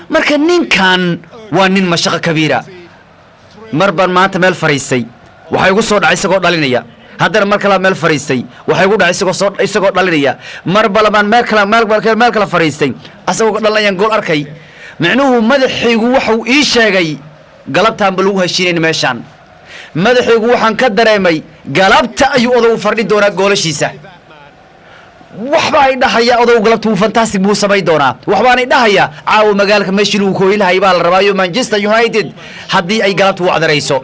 marka ninkan waa nin mashaqo kabiira marban maanta meel fariistay waxa igu soo dhacay isagoo dhalinaya haddana mar kale meel fariistay waxa igu dhacay isagoo dhalinaya mar balabaan meel kale fariistay asagoo dhalinayaan gool arkay macnuhu madaxiigu wuxuu ii sheegay galabtaan bal ugu heshiinay meeshan madaxiigu waxaan ka dareemay galabta ayuu odow fardhi doonaa goolashiisa waxba ay dhahaya odow galabta uu fantastic buu samay doonaa waxbaan ay dhahaya caawa magaalka meeshii uu kooyilahay baa la rabaayo Manchester United haddii ay galabta u cadarayso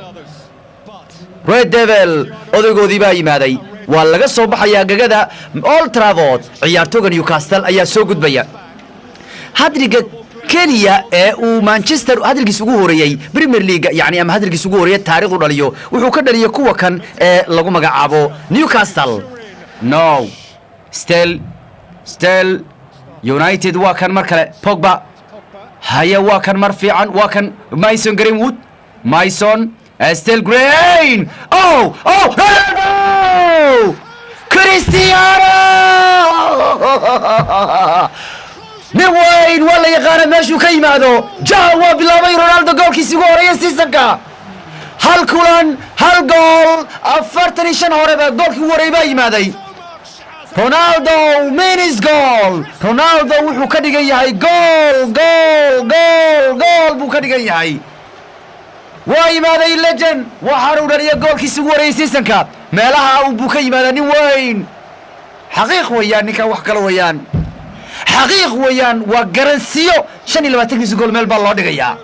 Red Devil odaygoodii baa yimaaday waa laga soo baxayaa gagada Old Trafford ciyaartooyga Newcastle ayaa soo gudbaya hadriga keliya ee uu Manchester hadalkiisa ugu horeeyay Premier League yani ama hadalkiisa ugu horeeyay taariikhdu dhaliyo wuxuu ka dhaliyay kuwa kan ee lagu magacaabo Newcastle no still United waa kan mar kale Pogba haya waa kan mar fiican waa kan Mason Greenwood still Green Cristiano نوين ولا يقارن ماشو كيمادو جاء وبلاوي رونالدو جول كيسيغو هوريا سيسنكا هل كولان هل جول أفرتني شن هوريبا جول كي هوريبا يمادي رونالدو مينيز جول رونالدو وحو كدغي هاي جول بو كدغي هاي واي مادي ليجن وحارو دريا جول كيسيغو هوريا سيسنكا ميلها او بو كيمادا نوين حقيق ويان نيكا wax kala wayaan حقيق ويان وجرنسيو شن اللي بتجلس جول ميل بالله دقيقة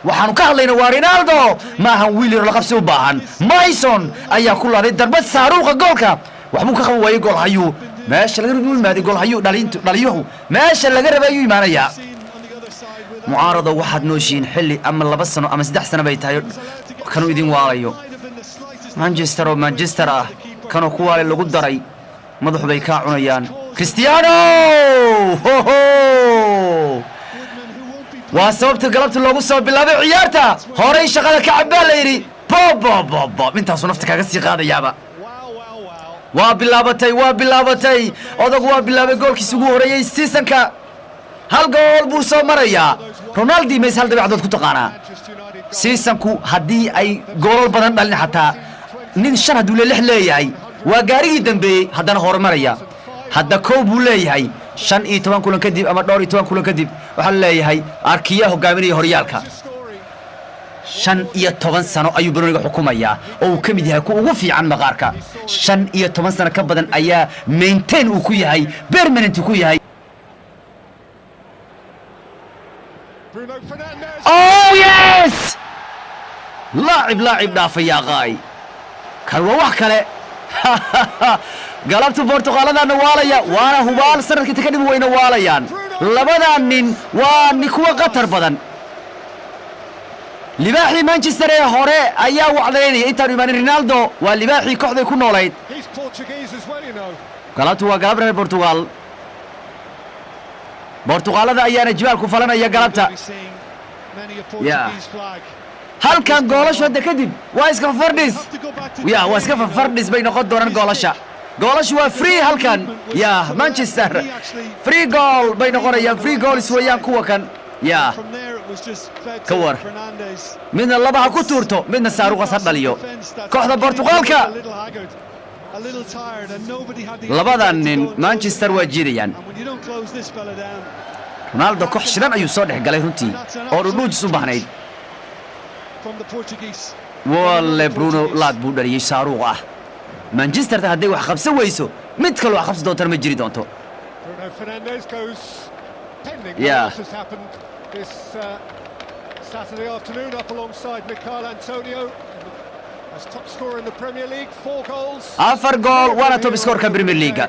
وحنو كهلين ورينالدو ما هم ويلر لقبسوا باهن مايسون أيها كل هذه الضربات صاروخ جولكا وحموك خوي جول هيو ماشي اللي قرب ما دي جول هيو داليوه ماشي اللي قرب هيو مانيا معارضة واحد نوشين حلي أما اللي بس أما 16 سنة بيتها كانوا يدين والايو مانشستر كانوا كوالي اللي قدري مضح بيكاع عنيان كريستيانو وسببت قلبت اللوغو سبب بالله عيارته هوري شغله كعبال يري بابا انت صنفتك اغسي قاده يابا وبلابتي odog waa bilaabay goolkiisa ugu horeeyay seasonka hal gool buu soo maraya Ronaldo mees hal dabiicad ku taqaana seasonku hadii ay gool badan dhalin xataa nin shan haduu leeyahay waa gaarigii dambe hadana horumaraya hadda koob uu leeyahay 15 kulan kadib ama 12 kulan kadib waxa leeyahay arkiya hogaaminaya horyaalka 15 sano ayuu Bruniga xukumaya oo uu kamid yahay ku ugu fiican maqaarka 15 sano ka badan ayaa maintain uu ku yahay permanent ku yahay oh yes لاعب dhaafaya qaay kan waa wax kale galabta Portugalada waalaya waana hubaal sanadkii ka dib weyna waalayaan labadan nin waa kuwa qatar badan libaaxi Manchester ee hore ayaa wacdaynay inta Ronaldo waa libaaxi kooxda ku noolayd galabtu waa galab reer Portugalada ayaana jibaal ku falanaya galabta halkan goolasho hadda kadib waa iska fardis bay noqon doonaan goolasho waa free halkan Manchester free goal bay noqonayaan free goals weeyaan kuwa kan كور من الله بها كتورتو من الصاروخ صدليو كوحدة برتغالكا لبادان مانشستر وجيريان رونالدو كوح شران ايو صالح قالي هنتي او رنوج سبحانيد والله برونو لاد بودر يشاروغ مانشستر تهدي wax qabsan weyso mid kale wax qabsan doonto ma jiri doonto this Saturday afternoon up alongside Michail Antonio as top scorer in the Premier League 4 goals 4 goal وانا توب سكور كبريمير ليغا